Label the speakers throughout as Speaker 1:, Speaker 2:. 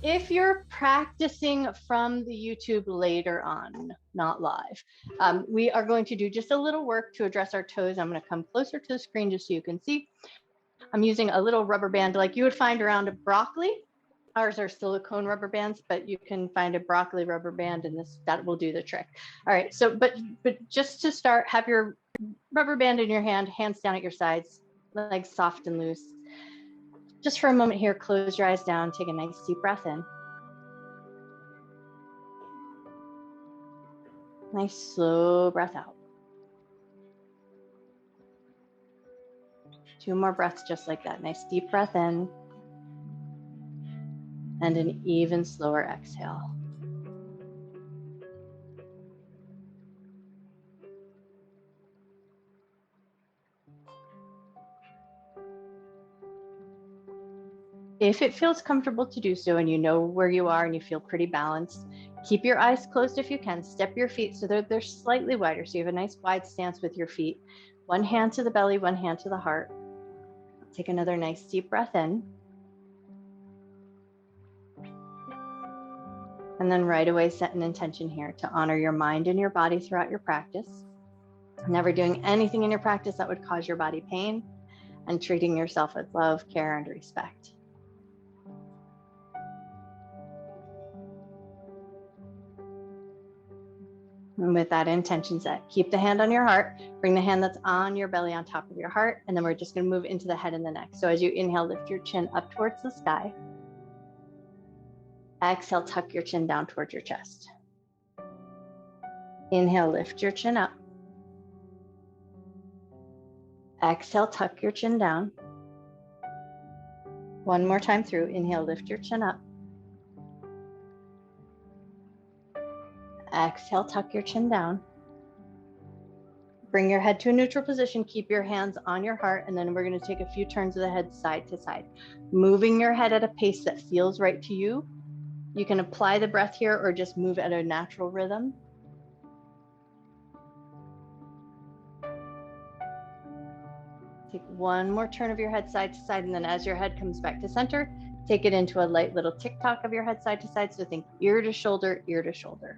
Speaker 1: If you're practicing from the YouTube later on, not live, we are going to do just a little work to address our toes. I'm going to come closer to the screen just so you can see. I'm using a little rubber band like you would find around a broccoli. Ours are silicone rubber bands, but you can find a broccoli rubber band and that will do the trick. All right, so but just to start, have your rubber band in your hand, hands down at your sides, legs soft and loose. Just for a moment here, close your eyes down, take a nice deep breath in. Nice slow breath out. 2 more breaths just like that. Nice deep breath in. And an even slower exhale. If it feels comfortable to do so and you know where you are and you feel pretty balanced, keep your eyes closed if you can. Step your feet so they're slightly wider, so you have a nice wide stance with your feet. One hand to the belly, one hand to the heart. Take another nice deep breath in. And then right away set an intention here to honor your mind and your body throughout your practice. Never doing anything in your practice that would cause your body pain, and treating yourself with love, care, and respect. And with that intention set, keep the hand on your heart, bring the hand that's on your belly on top of your heart, and then we're just going to move into the head and the neck. So as you inhale, lift your chin up towards the sky. Exhale, tuck your chin down towards your chest. Inhale, lift your chin up. Exhale, tuck your chin down. One more time through. Inhale, lift your chin up. Exhale, tuck your chin down. Bring your head to a neutral position. Keep your hands on your heart, and then we're going to take a few turns of the head side to side, moving your head at a pace that feels right to you. You can apply the breath here or just move at a natural rhythm. Take one more turn of your head side to side, and then as your head comes back to center, take it into a light little tick-tock of your head side to side. So think ear to shoulder, ear to shoulder.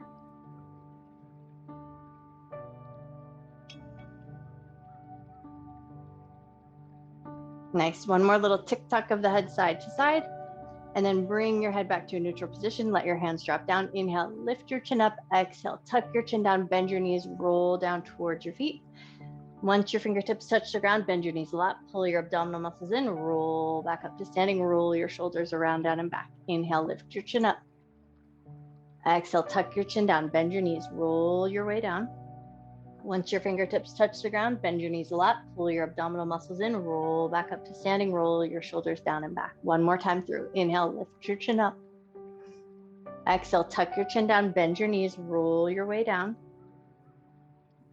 Speaker 1: Nice. One more little tick-tock of the head side to side, and then bring your head back to a neutral position. Let your hands drop down. Inhale, lift your chin up. Exhale, tuck your chin down, bend your knees, roll down towards your feet. Once your fingertips touch the ground, bend your knees a lot, pull your abdominal muscles in, roll back up to standing, roll your shoulders around, down, and back. Inhale, lift your chin up. Exhale, tuck your chin down, bend your knees, roll your way down. Once your fingertips touch the ground, bend your knees a lot, pull your abdominal muscles in, roll back up to standing, roll your shoulders down and back. One more time through. Inhale, lift your chin up. Exhale, tuck your chin down, bend your knees, roll your way down.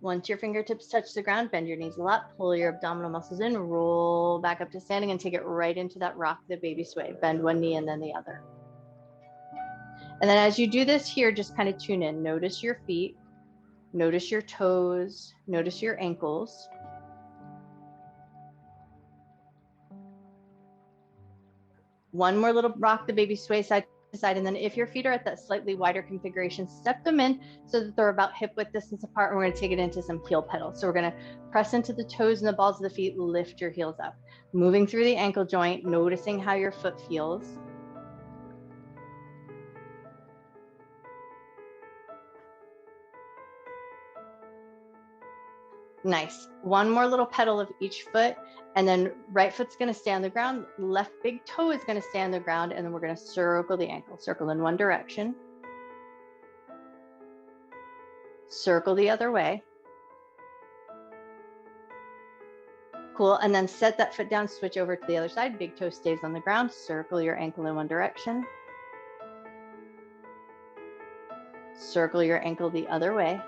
Speaker 1: Once your fingertips touch the ground, bend your knees a lot, pull your abdominal muscles in, roll back up to standing, and take it right into that rock the baby sway. Bend one knee and then the other. And then as you do this here, just kind of tune in. Notice your feet, notice your toes, notice your ankles. One more little rock the baby sway side to side, and then if your feet are at that slightly wider configuration, step them in so that they're about hip width distance apart, and we're going to take it into some heel pedals. So we're going to press into the toes and the balls of the feet, lift your heels up, moving through the ankle joint, noticing how your foot feels. Nice. One more little pedal of each foot, and then right foot's going to stay on the ground, left big toe is going to stay on the ground, and then we're going to circle the ankle. Circle in one direction, circle the other way. Cool. And then set that foot down, switch over to the other side. Big toe stays on the ground. Circle your ankle in one direction. Circle your ankle the other way.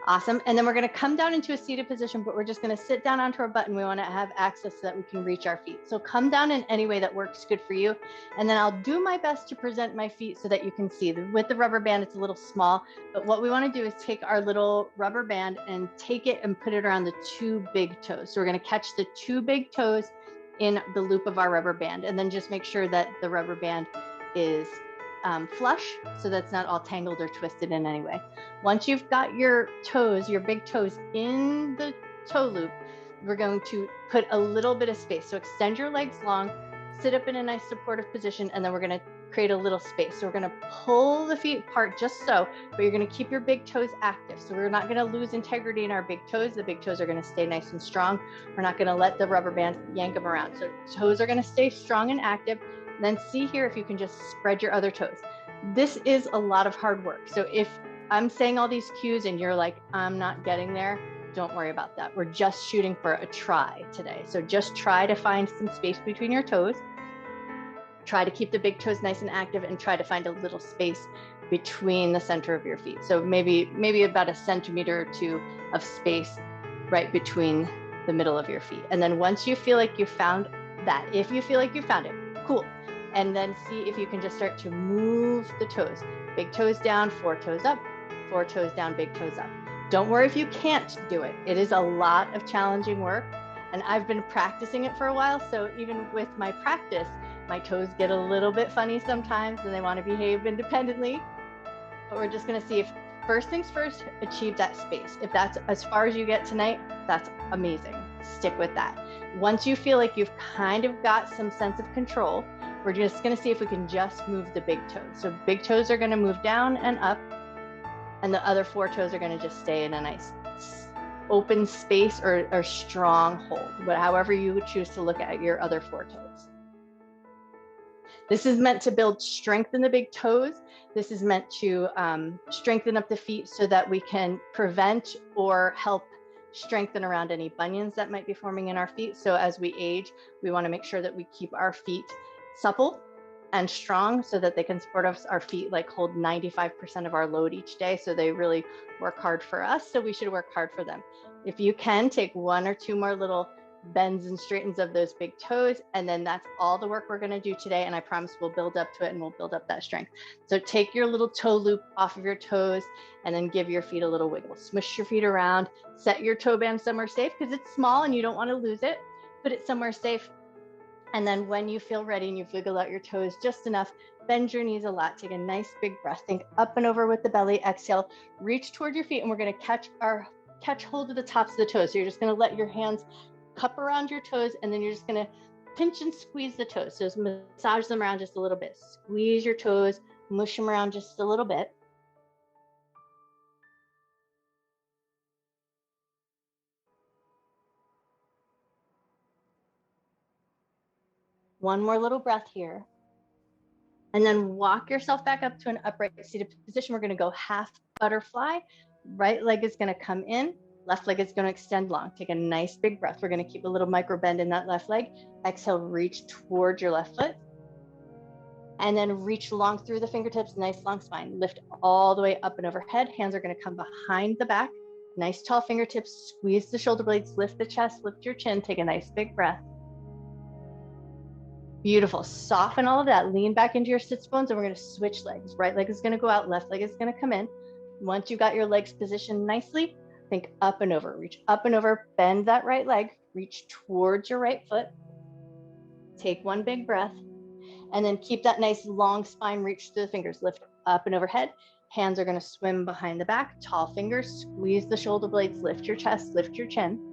Speaker 1: Awesome. And then we're going to come down into a seated position, but we're just going to sit down onto our butt, and we want to have access so that we can reach our feet. So come down in any way that works good for you. And then I'll do my best to present my feet so that you can see. With the rubber band, it's a little small, but what we want to do is take our little rubber band and take it and put it around the 2 big toes. So we're going to catch the 2 big toes in the loop of our rubber band. And then just make sure that the rubber band is flush, so that's not all tangled or twisted in any way. Once you've got your toes, your big toes in the toe loop, we're going to put a little bit of space. So extend your legs long, sit up in a nice supportive position, and then we're going to create a little space. So we're going to pull the feet apart just so, but you're going to keep your big toes active. So we're not going to lose integrity in our big toes. The big toes are going to stay nice and strong. We're not going to let the rubber band yank them around. So toes are going to stay strong and active. And then see here if you can just spread your other toes. This is a lot of hard work. So if I'm saying all these cues and you're like, I'm not getting there, don't worry about that. We're just shooting for a try today. So just try to find some space between your toes. Try to keep the big toes nice and active, and try to find a little space between the center of your feet. So maybe about a centimeter or two of space right between the middle of your feet. And then once you feel like you found that, if you feel like you found it, cool. And then see if you can just start to move the toes. Big toes down, 4 toes up, 4 toes down, big toes up. Don't worry if you can't do it. It is a lot of challenging work. And I've been practicing it for a while. So even with my practice, my toes get a little bit funny sometimes and they want to behave independently. But we're just going to see if, first things first, achieve that space. If that's as far as you get tonight, that's amazing. Stick with that. Once you feel like you've kind of got some sense of control, we're just going to see if we can just move the big toes. So big toes are going to move down and up, and the other 4 toes are going to just stay in a nice open space or strong hold, but however you would choose to look at your other 4 toes. This is meant to build strength in the big toes. This is meant to strengthen up the feet so that we can prevent or help strengthen around any bunions that might be forming in our feet. So as we age, we want to make sure that we keep our feet supple and strong so that they can support us. Our feet like hold 95% of our load each day. So they really work hard for us. So we should work hard for them. If you can, take 1 or 2 more little bends and straightens of those big toes. And then that's all the work we're going to do today. And I promise we'll build up to it and we'll build up that strength. So take your little toe loop off of your toes and then give your feet a little wiggle. Smush your feet around, set your toe band somewhere safe because it's small and you don't want to lose it. Put it somewhere safe. And then when you feel ready and you've wiggled out your toes just enough, bend your knees a lot. Take a nice big breath. Think up and over with the belly. Exhale, reach toward your feet, and we're going to catch hold of the tops of the toes. So you're just going to let your hands cup around your toes, and then you're just going to pinch and squeeze the toes. So massage them around just a little bit. Squeeze your toes, mush them around just a little bit. One more little breath here. And then walk yourself back up to an upright seated position. We're going to go half butterfly. Right leg is going to come in. Left leg is going to extend long. Take a nice big breath. We're going to keep a little micro bend in that left leg. Exhale, reach towards your left foot. And then reach long through the fingertips, nice long spine. Lift all the way up and overhead. Hands are going to come behind the back. Nice tall fingertips. Squeeze the shoulder blades. Lift the chest. Lift your chin. Take a nice big breath. Beautiful. Soften all of that. Lean back into your sits bones, and we're going to switch legs. Right leg is going to go out. Left leg is going to come in. Once you got your legs positioned nicely, think up and over. Reach up and over. Bend that right leg. Reach towards your right foot. Take one big breath. And then keep that nice long spine. Reach through the fingers. Lift up and overhead. Hands are going to swim behind the back. Tall fingers. Squeeze the shoulder blades. Lift your chest. Lift your chin.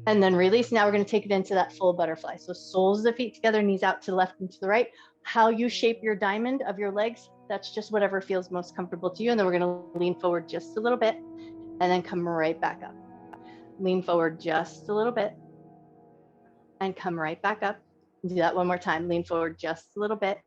Speaker 1: And then release. Now we're going to take it into that full butterfly. So soles of the feet together, knees out to the left and to the right. How you shape your diamond of your legs, that's just whatever feels most comfortable to you. And then we're going to lean forward just a little bit and then come right back up. Lean forward just a little bit and come right back up. Do that one more time. Lean forward just a little bit.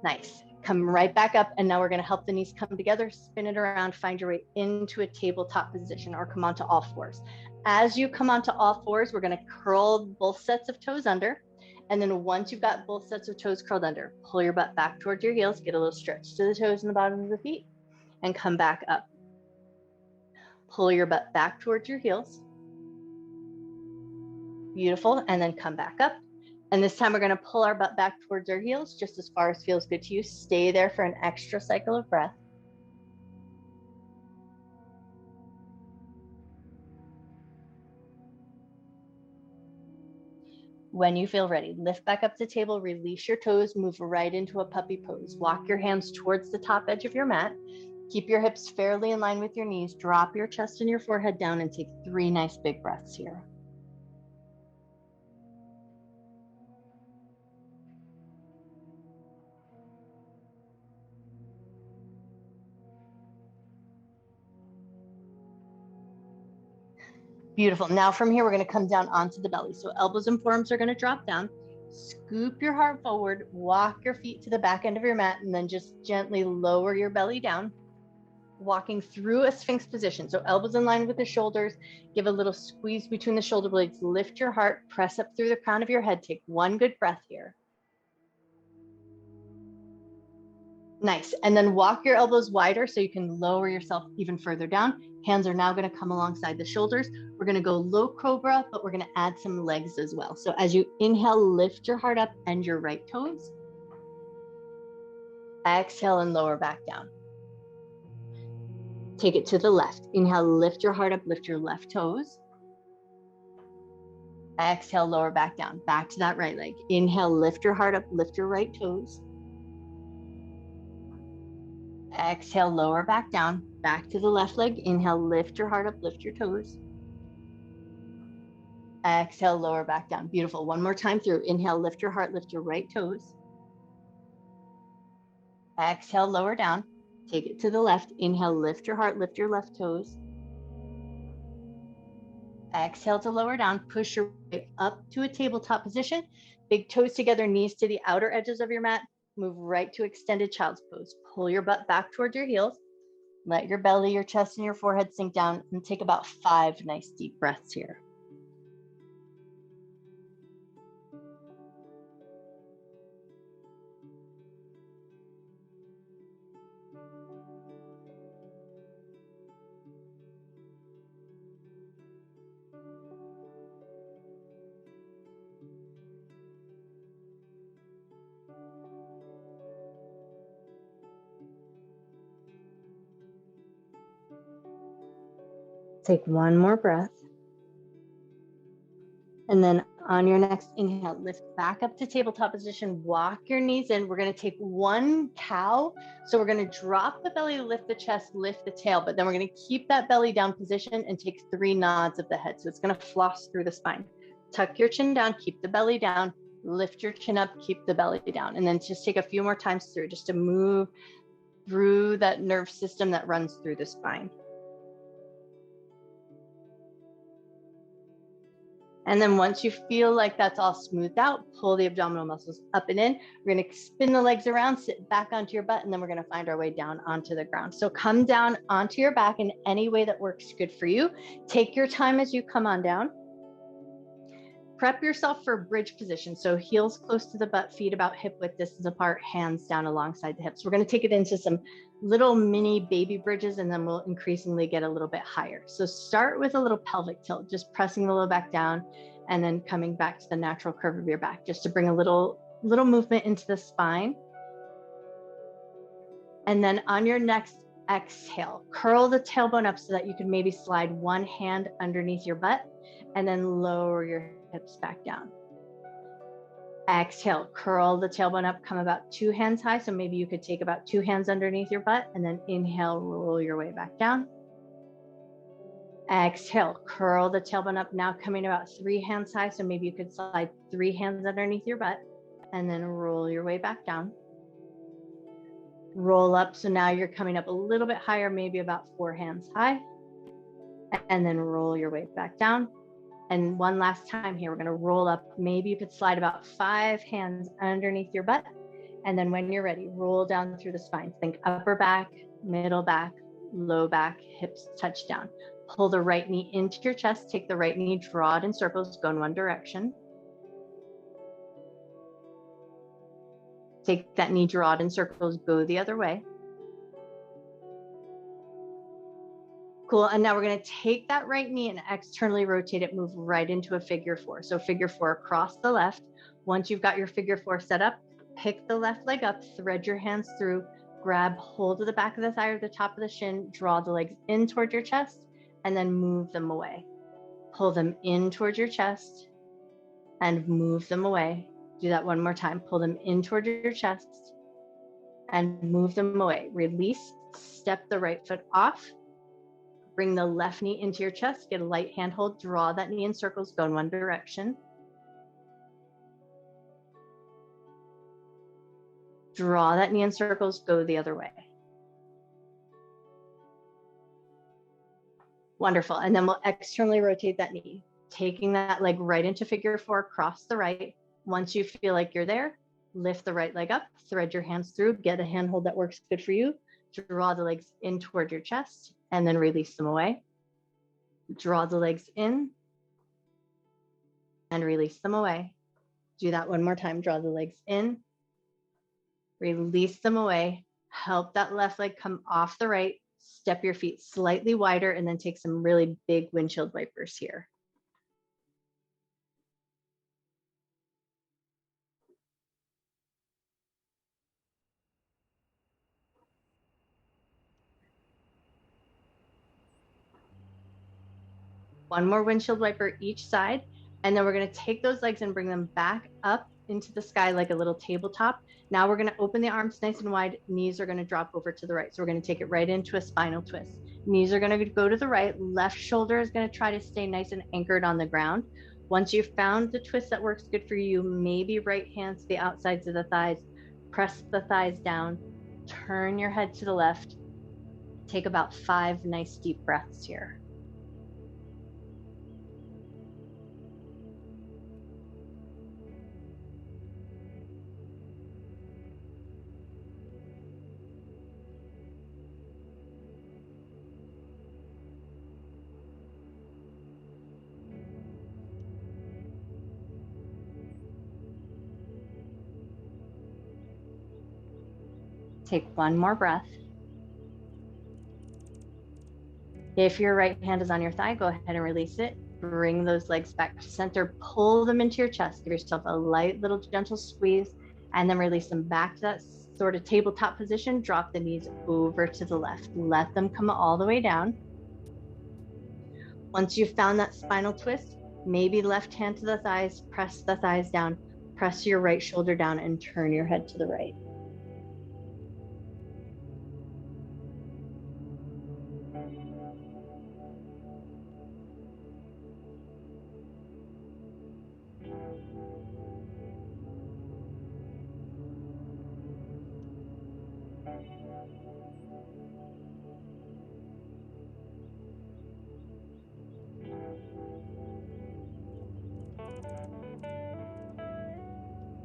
Speaker 1: Nice. Come right back up. And now we're going to help the knees come together, spin it around, find your way into a tabletop position or come onto all fours. As you come onto all fours, we're going to curl both sets of toes under. And then once you've got both sets of toes curled under, pull your butt back towards your heels, get a little stretch to the toes and the bottom of the feet, and come back up. Pull your butt back towards your heels. Beautiful. And then come back up. And this time we're going to pull our butt back towards our heels, just as far as feels good to you. Stay there for an extra cycle of breath. When you feel ready, lift back up to table, release your toes, move right into a puppy pose. Walk your hands towards the top edge of your mat. Keep your hips fairly in line with your knees. Drop your chest and your forehead down and take 3 nice big breaths here. Beautiful. Now from here, we're going to come down onto the belly. So elbows and forearms are going to drop down. Scoop your heart forward, walk your feet to the back end of your mat, and then just gently lower your belly down, walking through a Sphinx position. So elbows in line with the shoulders, give a little squeeze between the shoulder blades, lift your heart, press up through the crown of your head. Take 1 good breath here. Nice. And then walk your elbows wider so you can lower yourself even further down. Hands are now going to come alongside the shoulders. We're going to go low cobra, but we're going to add some legs as well. So as you inhale, lift your heart up and your right toes. Exhale and lower back down. Take it to the left. Inhale, lift your heart up, lift your left toes. Exhale, lower back down. Back to that right leg. Inhale, lift your heart up, lift your right toes. Exhale, lower back down. Back to the left leg. Inhale, lift your heart up, lift your toes. Exhale, lower back down. Beautiful. One more time through. Inhale, lift your heart, lift your right toes. Exhale, lower down. Take it to the left. Inhale, lift your heart, lift your left toes. Exhale to lower down. Push your way up to a tabletop position. Big toes together, knees to the outer edges of your mat. Move right to extended child's pose. Pull your butt back towards your heels. Let your belly, your chest, and your forehead sink down, and take about 5 nice deep breaths here. Take 1 more breath. And then on your next inhale, lift back up to tabletop position, walk your knees in. We're going to take 1 cow. So we're going to drop the belly, lift the chest, lift the tail, but then we're going to keep that belly down position and take 3 nods of the head. So it's going to floss through the spine. Tuck your chin down, keep the belly down, lift your chin up, keep the belly down. And then just take a few more times through, just to move through that nerve system that runs through the spine. And then once you feel like that's all smoothed out, pull the abdominal muscles up and in. We're going to spin the legs around, sit back onto your butt, and then we're going to find our way down onto the ground. So come down onto your back in any way that works good for you. Take your time as you come on down. Prep yourself for bridge position. So heels close to the butt, feet about hip width distance apart, hands down alongside the hips. We're going to take it into some little mini baby bridges, and then we'll increasingly get a little bit higher. So start with a little pelvic tilt, just pressing the low back down and then coming back to the natural curve of your back, just to bring a little movement into the spine. And then on your next exhale, curl the tailbone up so that you can maybe slide 1 hand underneath your butt and then lower your hips back down. Exhale, curl the tailbone up, come about 2 hands high. So maybe you could take about 2 hands underneath your butt, and then inhale, roll your way back down. Exhale, curl the tailbone up, now coming about 3 hands high. So maybe you could slide 3 hands underneath your butt and then roll your way back down. Roll up. So now you're coming up a little bit higher, maybe about 4 hands high, and then roll your way back down. And one last time here, we're going to roll up. Maybe you could slide about 5 hands underneath your butt. And then when you're ready, roll down through the spine. Think upper back, middle back, low back, hips touch down. Pull the right knee into your chest. Take the right knee, draw it in circles, go in one direction. Take that knee, draw it in circles, go the other way. Cool. And now we're going to take that right knee and externally rotate it, move right into a figure 4. So figure 4 across the left. Once you've got your figure 4 set up, pick the left leg up, thread your hands through, grab hold of the back of the thigh or the top of the shin, draw the legs in towards your chest, and then move them away. Pull them in towards your chest and move them away. Do that one more time. Pull them in toward your chest and move them away. Release, step the right foot off. Bring the left knee into your chest, get a light handhold, draw that knee in circles, go in one direction. Draw that knee in circles, go the other way. Wonderful. And then we'll externally rotate that knee, taking that leg right into figure four, cross the right. Once you feel like you're there, lift the right leg up, thread your hands through, get a handhold that works good for you. Draw the legs in toward your chest and then release them away. Draw the legs in and release them away. Do that one more time. Draw the legs in, release them away. Help that left leg come off the right. Step your feet slightly wider and then take some really big windshield wipers here. One more windshield wiper each side. And then we're going to take those legs and bring them back up into the sky like a little tabletop. Now we're going to open the arms nice and wide. Knees are going to drop over to the right. So we're going to take it right into a spinal twist. Knees are going to go to the right. Left shoulder is going to try to stay nice and anchored on the ground. Once you've found the twist that works good for you, maybe right hands to the outsides of the thighs. Press the thighs down. Turn your head to the left. Take about 5 nice deep breaths here. Take one more breath. If your right hand is on your thigh, go ahead and release it. Bring those legs back to center, pull them into your chest. Give yourself a light little gentle squeeze and then release them back to that sort of tabletop position. Drop the knees over to the left. Let them come all the way down. Once you've found that spinal twist, maybe left hand to the thighs, press the thighs down, press your right shoulder down and turn your head to the right.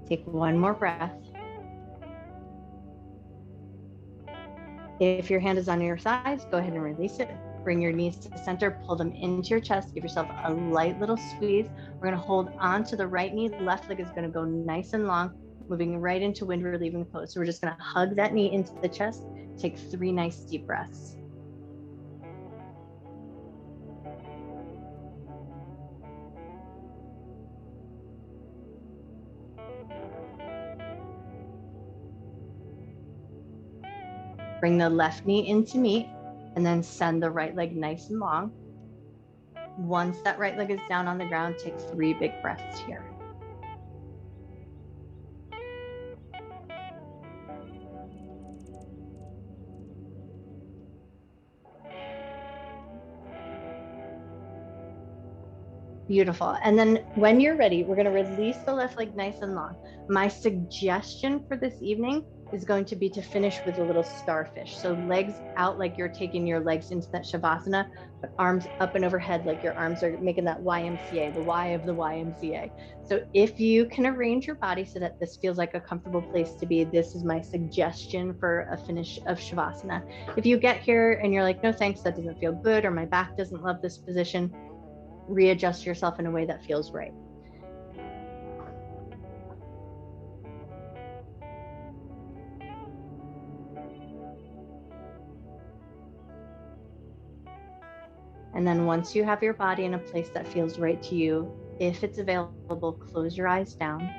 Speaker 1: Take one more breath. If your hand is on your thighs, go ahead and release it. Bring your knees to the center, pull them into your chest, give yourself a light little squeeze. We're going to hold on to the right knee. Left leg is going to go nice and long, moving right into wind relieving pose. So we're just going to hug that knee into the chest. Take 3 nice deep breaths. Bring the left knee into meet and then send the right leg nice and long. Once that right leg is down on the ground, take 3 big breaths here. Beautiful. And then when you're ready, we're going to release the left leg nice and long. My suggestion for this evening is going to be to finish with a little starfish. So legs out like you're taking your legs into that shavasana, but arms up and overhead like your arms are making that YMCA, the Y of the YMCA. So if you can arrange your body so that this feels like a comfortable place to be, this is my suggestion for a finish of shavasana. If you get here and you're like, no thanks, that doesn't feel good, or my back doesn't love this position, readjust yourself in a way that feels right. And then once you have your body in a place that feels right to you, if it's available, close your eyes down.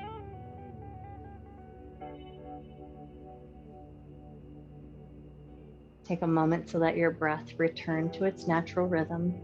Speaker 1: Take a moment to let your breath return to its natural rhythm.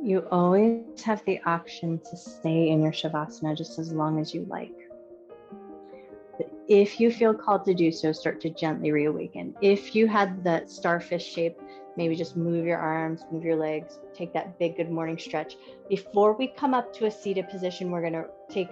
Speaker 1: You always have the option to stay in your shavasana just as long as you like. But if you feel called to do so, start to gently reawaken. If you had that starfish shape, maybe just move your arms, move your legs, take that big good morning stretch. Before we come up to a seated position, we're going to take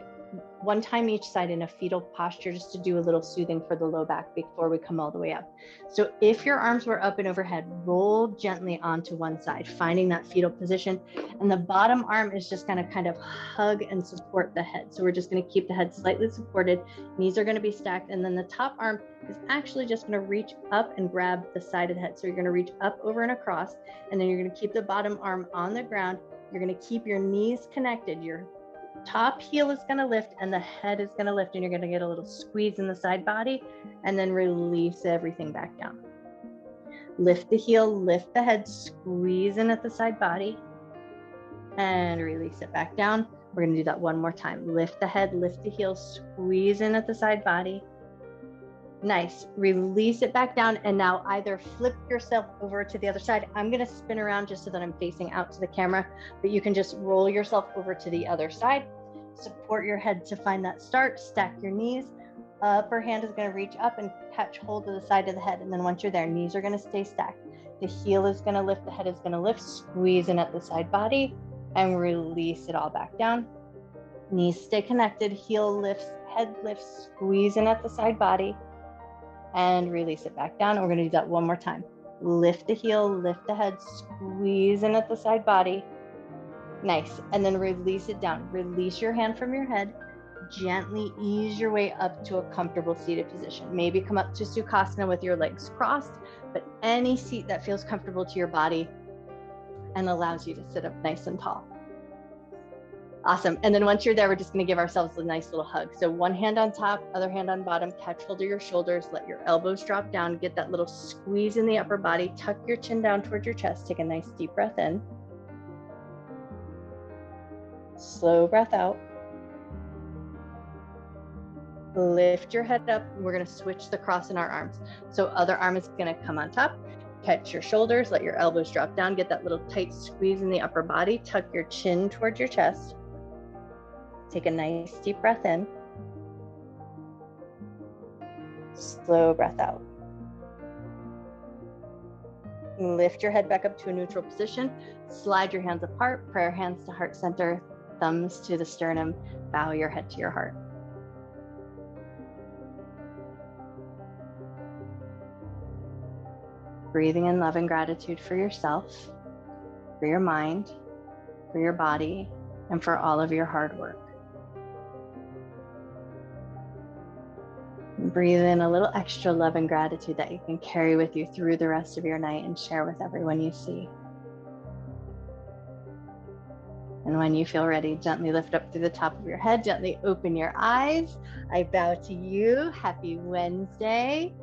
Speaker 1: one time each side in a fetal posture just to do a little soothing for the low back before we come all the way up. So if your arms were up and overhead, roll gently onto one side, finding that fetal position. And the bottom arm is just going to kind of hug and support the head. So we're just going to keep the head slightly supported. Knees are going to be stacked. And then the top arm is actually just going to reach up and grab the side of the head. So you're going to reach up, over, and across. And then you're going to keep the bottom arm on the ground. You're going to keep your knees connected. Your top heel is going to lift and the head is going to lift, and you're going to get a little squeeze in the side body and then release everything back down. Lift the heel, lift the head, squeeze in at the side body and release it back down. We're going to do that one more time. Lift the head, lift the heel, squeeze in at the side body. Nice. Release it back down. And now either flip yourself over to the other side. I'm going to spin around just so that I'm facing out to the camera, but you can just roll yourself over to the other side. Support your head to find that start. Stack your knees. Upper hand is going to reach up and catch hold of the side of the head. And then once you're there, knees are going to stay stacked. The heel is going to lift. The head is going to lift. Squeeze in at the side body and release it all back down. Knees stay connected. Heel lifts. Head lifts. Squeeze in at the side body and release it back down. We're going to do that one more time. Lift the heel, lift the head, squeeze in at the side body. Nice. And then release it down. Release your hand from your head. Gently ease your way up to a comfortable seated position. Maybe come up to Sukhasana with your legs crossed, but any seat that feels comfortable to your body and allows you to sit up nice and tall. Awesome. And then once you're there, we're just going to give ourselves a nice little hug. So one hand on top, other hand on bottom, catch hold of your shoulders, let your elbows drop down, get that little squeeze in the upper body, tuck your chin down towards your chest, take a nice deep breath in. Slow breath out. Lift your head up. We're going to switch the cross in our arms. So other arm is going to come on top. Catch your shoulders, let your elbows drop down, get that little tight squeeze in the upper body, tuck your chin towards your chest. Take a nice deep breath in. Slow breath out. Lift your head back up to a neutral position. Slide your hands apart, prayer hands to heart center, thumbs to the sternum, bow your head to your heart. Breathing in love and gratitude for yourself, for your mind, for your body, and for all of your hard work. Breathe in a little extra love and gratitude that you can carry with you through the rest of your night and share with everyone you see. And when you feel ready, gently lift up through the top of your head, gently open your eyes. I bow to you. Happy Wednesday.